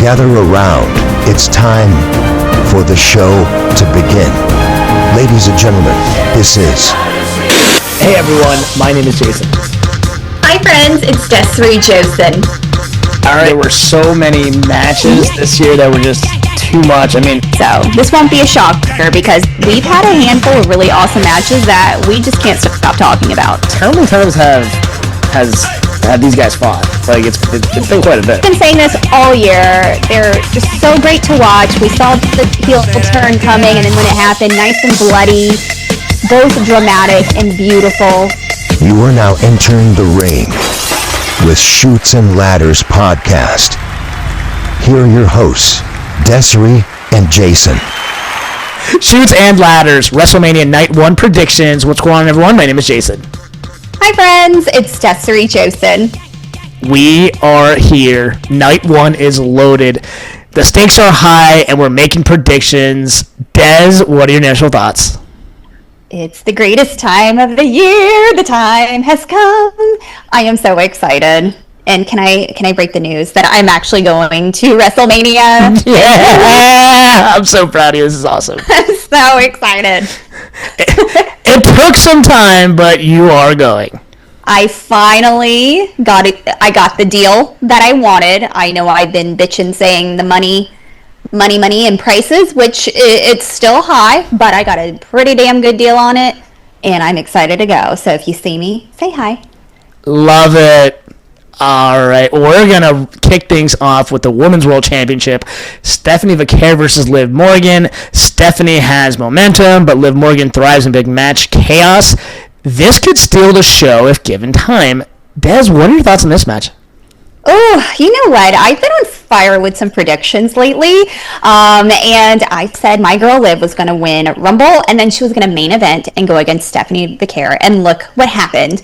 gather around. It's time for the show to begin. Ladies and gentlemen, this is... Hey everyone, my name is Jason. Hi friends, it's Desiree Josen. Alright, there were so many matches this year that were just too much. So this won't be a shocker because we've had a handful of really awesome matches that we just can't stop talking about. How many times have these guys fought? Like, it's been quite a bit. I've been saying this all year. They're just so great to watch. We saw the heel turn coming, and then when it happened, nice and bloody, both dramatic and beautiful. You are now entering the ring with Shoots and Ladders podcast. Here are your hosts, Desiree and Jason. Shoots and Ladders, WrestleMania Night 1 predictions. What's going on, everyone? My name is Jason. Hi friends, it's Desiree Josen. We are here. Night 1 is loaded. The stakes are high, and we're making predictions. Des, what are your initial thoughts? It's the greatest time of the year. The time has come. I am so excited. And can I break the news that I'm actually going to WrestleMania? Yeah! I'm so proud of you. This is awesome. I'm so excited. It took some time, but you are going. I finally got it. I got the deal that I wanted. I know I've been bitching saying the money and prices, which it's still high, but I got a pretty damn good deal on it, and I'm excited to go. So if you see me, say hi. Love it. All right, we're going to kick things off with the Women's World Championship. Stephanie Vaquer versus Liv Morgan. Stephanie has momentum, but Liv Morgan thrives in big match chaos. This could steal the show if given time. Des, what are your thoughts on this match? Oh, you know what? I've been on fire with some predictions lately, and I said my girl Liv was going to win Rumble, and then she was going to main event and go against Stephanie Vaquer, and look what happened.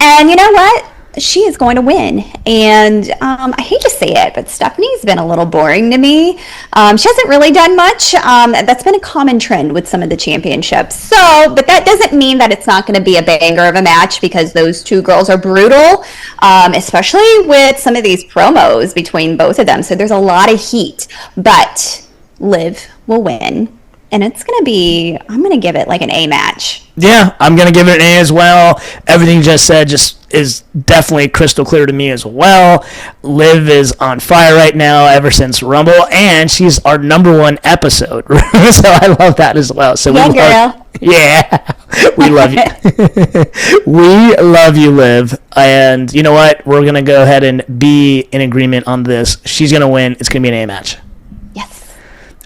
And you know what? She is going to win, and I hate to say it, but Stephanie's been a little boring to me. She hasn't really done much. That's been a common trend with some of the championships. So, but that doesn't mean that it's not going to be a banger of a match because those two girls are brutal, especially with some of these promos between both of them. So there's a lot of heat, but Liv will win. And it's going to be, I'm going to give it like an A match. Yeah, I'm going to give it an A as well. Everything you just said is definitely crystal clear to me as well. Liv is on fire right now ever since Rumble, and she's our number one episode. So I love that as well. So yeah, girl. We love you. We love you, Liv. And you know what? We're going to go ahead and be in agreement on this. She's going to win. It's going to be an A match.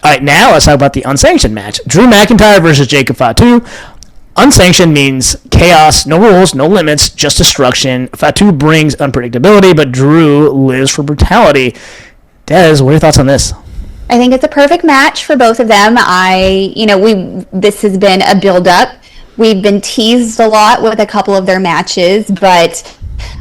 All right, now let's talk about the unsanctioned match. Drew McIntyre versus Jacob Fatu. Unsanctioned means chaos, no rules, no limits, just destruction. Fatu brings unpredictability, but Drew lives for brutality. Des, what are your thoughts on this? I think it's a perfect match for both of them. This has been a build-up. We've been teased a lot with a couple of their matches, but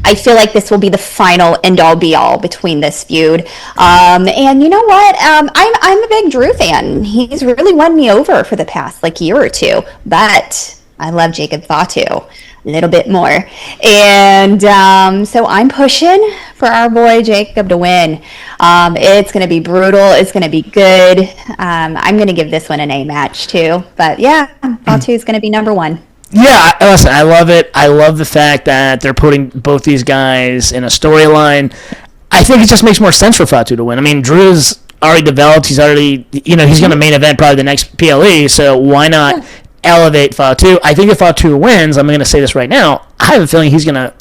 I feel like this will be the final end-all be-all between this feud. And you know what? I'm a big Drew fan. He's really won me over for the past year or two. But I love Jacob Fatu a little bit more. And so I'm pushing for our boy Jacob to win. It's going to be brutal. It's going to be good. I'm going to give this one an A match too. But yeah, Fatu is going to be number one. Yeah, listen, I love it. I love the fact that they're putting both these guys in a storyline. I think it just makes more sense for Fatu to win. I mean, Drew's already developed. He's already, he's going to main event probably the next PLE, so why not elevate Fatu? I think if Fatu wins, I'm going to say this right now, I have a feeling he's going to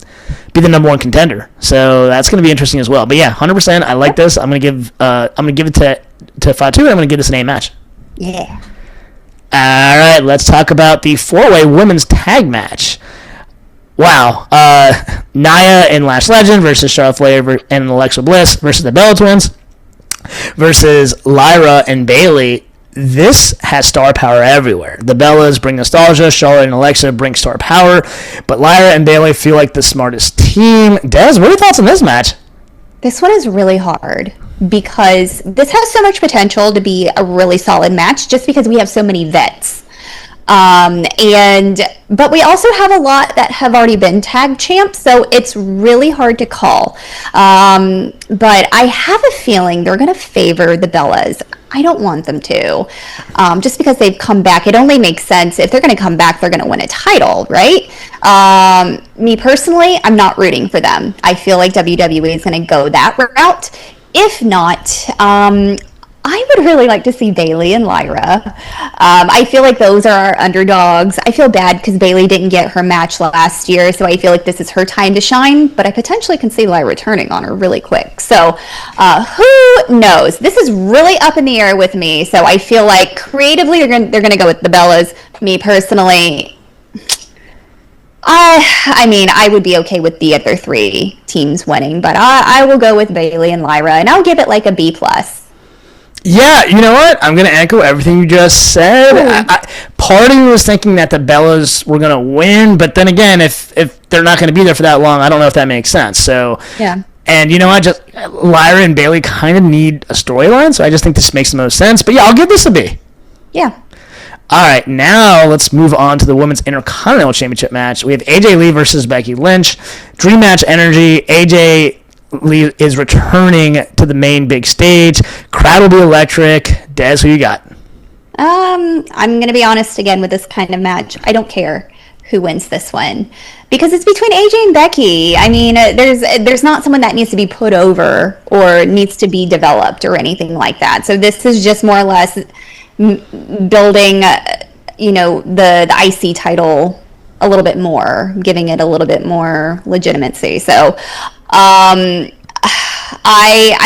be the number one contender. So that's going to be interesting as well. But yeah, 100%, I like this. I'm going to give it to Fatu, and I'm going to give this an A match. Yeah. All right, let's talk about the four-way women's tag match. Wow. Nia and Lash Legend versus Charlotte Flair and Alexa Bliss versus the Bella Twins versus Lyra and Bayley. This has star power everywhere. The Bellas bring nostalgia. Charlotte and Alexa bring star power. But Lyra and Bayley feel like the smartest team. Des, what are your thoughts on this match? This one is really hard because this has so much potential to be a really solid match just because we have so many vets. But we also have a lot that have already been tag champs, so it's really hard to call. But I have a feeling they're going to favor the Bellas. I don't want them to, just because they've come back. It only makes sense if they're going to come back, they're going to win a title, right? Me personally, I'm not rooting for them. I feel like WWE is going to go that route. If not, I would really like to see Bayley and Lyra. I feel like those are our underdogs. I feel bad because Bayley didn't get her match last year, so I feel like this is her time to shine, but I potentially can see Lyra turning on her really quick. So who knows? This is really up in the air with me, so I feel like creatively they're gonna go with the Bellas. Me personally, I mean, I would be okay with the other three teams winning, but I will go with Bayley and Lyra, and I'll give it like a B+. Yeah, you know what? I'm going to echo everything you just said. Part of me was thinking that the Bellas were going to win, but then again, if they're not going to be there for that long, I don't know if that makes sense. So, yeah. And you know what? Just Lyra and Bayley kind of need a storyline, so I just think this makes the most sense. But yeah, I'll give this a B. Yeah. All right, now let's move on to the Women's Intercontinental Championship match. We have AJ Lee versus Becky Lynch. Dream match energy. AJ Lee is returning to the main big stage. Crowd will be electric. Des, who you got? I'm going to be honest again with this kind of match. I don't care who wins this one because it's between AJ and Becky. I mean, there's not someone that needs to be put over or needs to be developed or anything like that. So this is just more or less building, the IC title a little bit more, giving it a little bit more legitimacy. So, I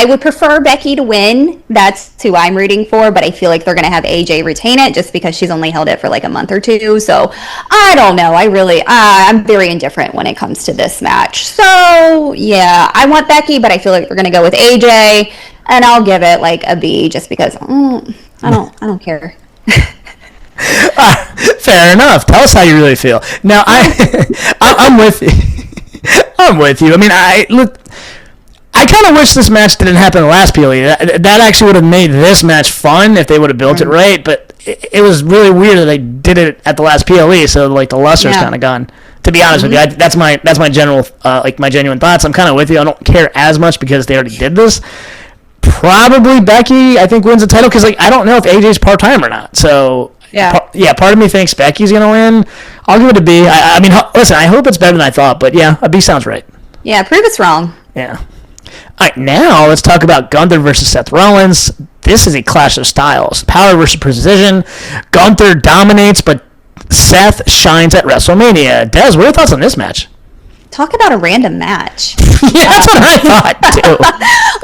would prefer Becky to win. That's who I'm rooting for, but I feel like they're going to have AJ retain it just because she's only held it for like a month or two. So I don't know. I'm very indifferent when it comes to this match. So yeah, I want Becky, but I feel like they're going to go with AJ, and I'll give it like a B just because I don't care. Fair enough. Tell us how you really feel. Now, I'm with you. I'm with you. I mean, I kind of wish this match didn't happen in the last PLE. That actually would have made this match fun if they would have built it right. But it was really weird that they did it at the last PLE. So like the luster's kind of gone. To be honest with you, that's my general my genuine thoughts. I'm kind of with you. I don't care as much because they already did this. Probably Becky, I think, wins the title because I don't know if AJ's part-time or not. So part of me thinks Becky's gonna win. I'll give it a B. I mean, listen, I hope it's better than I thought, but yeah, a B sounds right. Yeah, prove us wrong. Yeah. All right, now let's talk about Gunther versus Seth Rollins. This is a clash of styles. Power versus precision. Gunther dominates, but Seth shines at WrestleMania. Des, what are your thoughts on this match? Talk about a random match. Yeah, that's what I thought, too.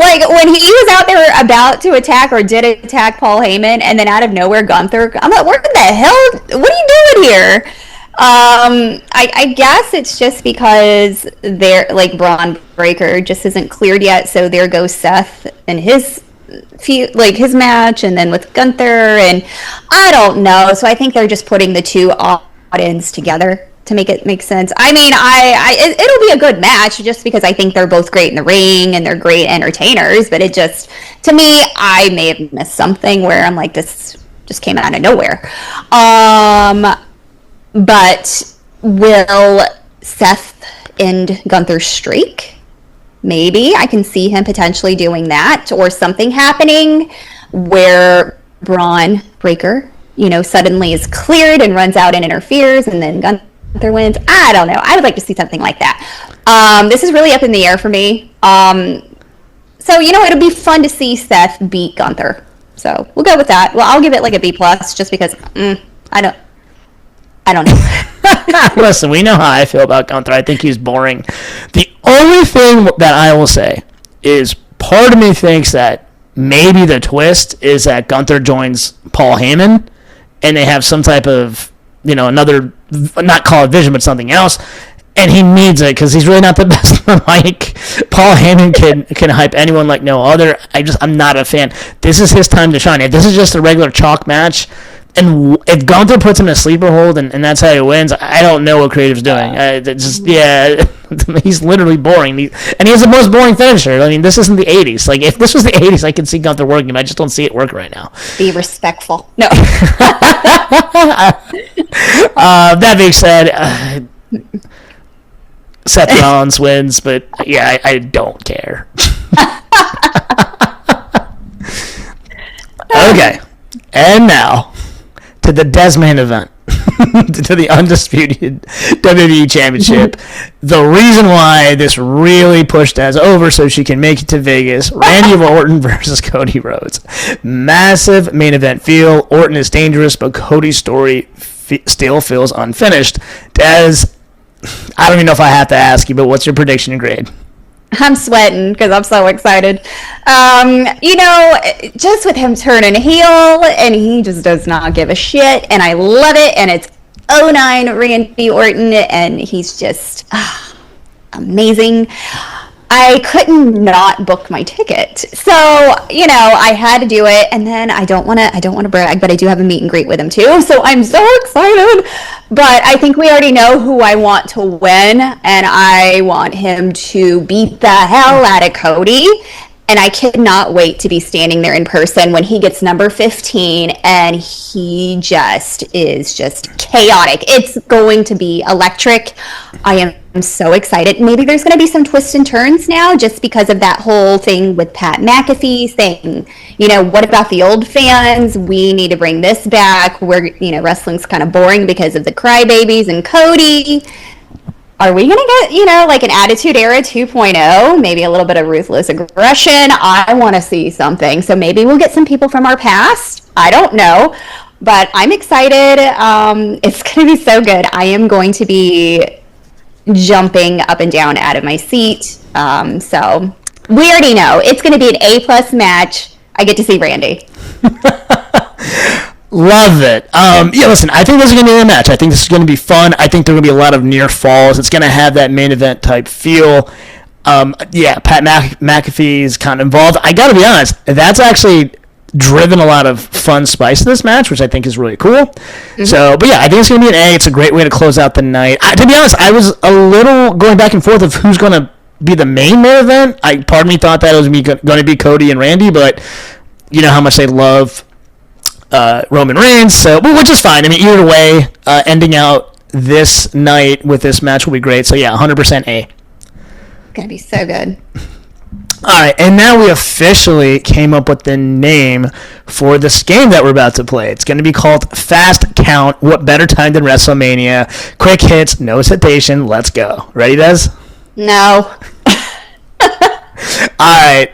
Like, when he was out there about to attack or did attack Paul Heyman, and then out of nowhere, Gunther, I'm like, what the hell? What are you doing here? I guess it's just because they're, like, Braun Breaker just isn't cleared yet, so there goes Seth and his his match, and then with Gunther, and I don't know. So I think they're just putting the two odds together to make it make sense. I mean, it'll be a good match just because I think they're both great in the ring and they're great entertainers, but it just, to me, I may have missed something where I'm like, this just came out of nowhere. But will Seth end Gunther's streak? Maybe. I can see him potentially doing that, or something happening where Braun Breaker, suddenly is cleared and runs out and interferes, and then Gunther wins. I don't know. I would like to see something like that. This is really up in the air for me. So, it'll be fun to see Seth beat Gunther. So we'll go with that. Well, I'll give it like a B+, just because I don't know. Listen, we know how I feel about Gunther. I think he's boring. The only thing that I will say is part of me thinks that maybe the twist is that Gunther joins Paul Heyman and they have some type of, another, not call it vision, but something else. And he needs it because he's really not the best on the mic. Paul Heyman can hype anyone like no other. I'm not a fan. This is his time to shine. If this is just a regular chalk match, And if Gunther puts him in a sleeper hold and that's how he wins, I don't know what creative's doing. He's literally boring. And he has the most boring finisher. I mean, this isn't the 80s. Like, if this was the 80s, I could see Gunther working, but I just don't see it work right now. Be respectful. No. That being said, Seth Rollins wins, but yeah, I don't care. Okay. And now to the Desmond event, to the undisputed WWE Championship. The reason why this really pushed Des over so she can make it to Vegas. Randy Orton versus Cody Rhodes. Massive main event feel. Orton is dangerous, but Cody's story still feels unfinished. Des, I don't even know if I have to ask you, but what's your prediction and grade? I'm sweating because I'm so excited. Just with him turning heel, and he just does not give a shit, and I love it, and it's 09 Randy Orton, and he's just amazing. I couldn't not book my ticket, so I had to do it. And then I don't want to brag, but I do have a meet and greet with him too, so I'm so excited. But I think we already know who I want to win, and I want him to beat the hell out of Cody. And I cannot wait to be standing there in person when he gets number 15, and he is just chaotic. It's going to be electric. I am so excited. Maybe there's going to be some twists and turns now just because of that whole thing with Pat McAfee saying, what about the old fans? We need to bring this back. Wrestling's kind of boring because of the crybabies and Cody. Are we going to get, like an Attitude Era 2.0? Maybe a little bit of ruthless aggression? I want to see something. So maybe we'll get some people from our past. I don't know. But I'm excited. It's going to be so good. I am going to be jumping up and down out of my seat. So we already know. It's going to be an A+ match. I get to see Randy. Love it. Listen, I think this is going to be a match. I think this is going to be fun. I think there are going to be a lot of near falls. It's going to have that main event type feel. Pat McAfee is kind of involved. I got to be honest, that's actually driven a lot of fun spice to this match, which I think is really cool. Mm-hmm. So, but yeah, I think it's going to be an A. It's a great way to close out the night. To be honest, I was a little going back and forth of who's going to be the main event. Part of me thought that it was going to be Cody and Randy, but you know how much they love Roman Reigns, so which is fine. I mean, either way, ending out this night with this match will be great. So yeah, 100% A. Gonna be so good. All right, and now we officially came up with the name for this game that we're about to play. It's going to be called Fast Count. What better time than WrestleMania? Quick hits, no hesitation. Let's go. Ready, Des? No. All right.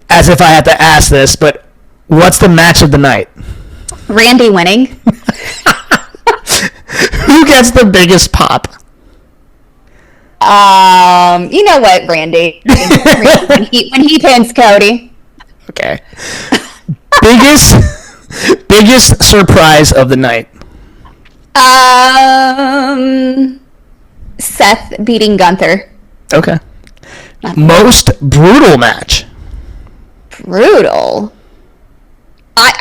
As if I had to ask this, but what's the match of the night? Randy winning. Who gets the biggest pop? You know what, Randy? when he pins Cody. Okay. biggest surprise of the night. Seth beating Gunther. Okay. Most brutal match. Brutal.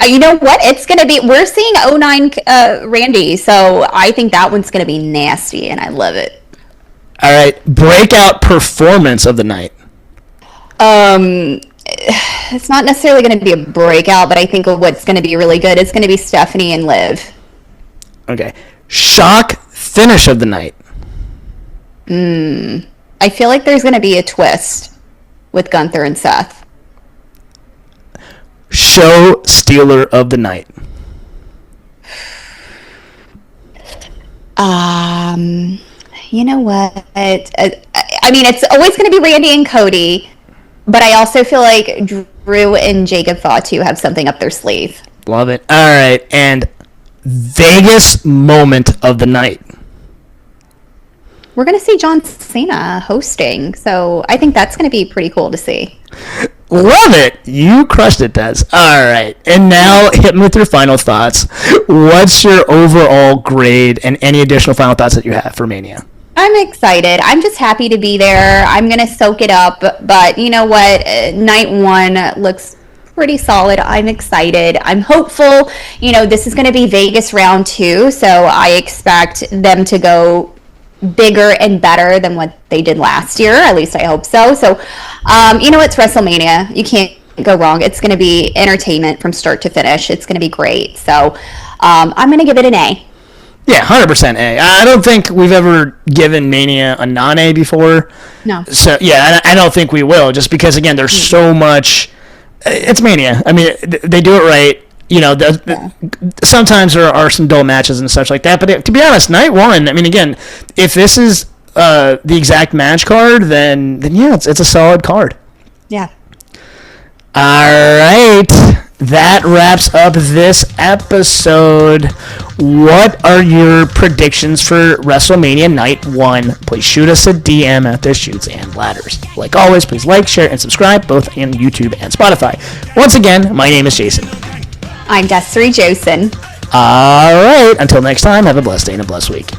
You know what? It's going to be... We're seeing 09 Randy, so I think that one's going to be nasty, and I love it. All right. Breakout performance of the night. It's not necessarily going to be a breakout, but I think what's going to be really good is going to be Stephanie and Liv. Okay. Shock finish of the night. I feel like there's going to be a twist with Gunther and Seth. Show stealer of the night. You know what? I mean, it's always going to be Randy and Cody, but I also feel like Drew and Jacob Fatu have something up their sleeve. Love it. All right, and Vegas moment of the night. We're going to see John Cena hosting, so I think that's going to be pretty cool to see. Love it. You crushed it, Des. All right. And now hit me with your final thoughts. What's your overall grade and any additional final thoughts that you have for Mania? I'm excited. I'm just happy to be there. I'm going to soak it up. But you know what? Night one looks pretty solid. I'm excited. I'm hopeful. This is going to be Vegas round 2, so I expect them to go bigger and better than what they did last year. At least I hope so. So, it's WrestleMania. You can't go wrong. It's going to be entertainment from start to finish. It's going to be great. So, I'm going to give it an A. Yeah, 100% A. I don't think we've ever given Mania a non-A before. No. So, yeah, I don't think we will, just because, again, there's so much. It's Mania. I mean, they do it right. Sometimes there are some dull matches and such like that. But to be honest, night one, I mean, again, if this is the exact match card, then yeah, it's a solid card. Yeah. All right. That wraps up this episode. What are your predictions for WrestleMania Night 1? Please shoot us a DM at the Shoots and Ladders. Like always, please like, share, and subscribe, both on YouTube and Spotify. Once again, my name is Jason. I'm Desiree Josen. All right. Until next time, have a blessed day and a blessed week.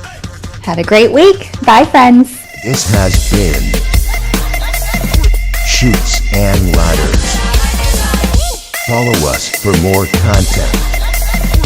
Have a great week. Bye, friends. This has been Shoots and Ladders. Follow us for more content.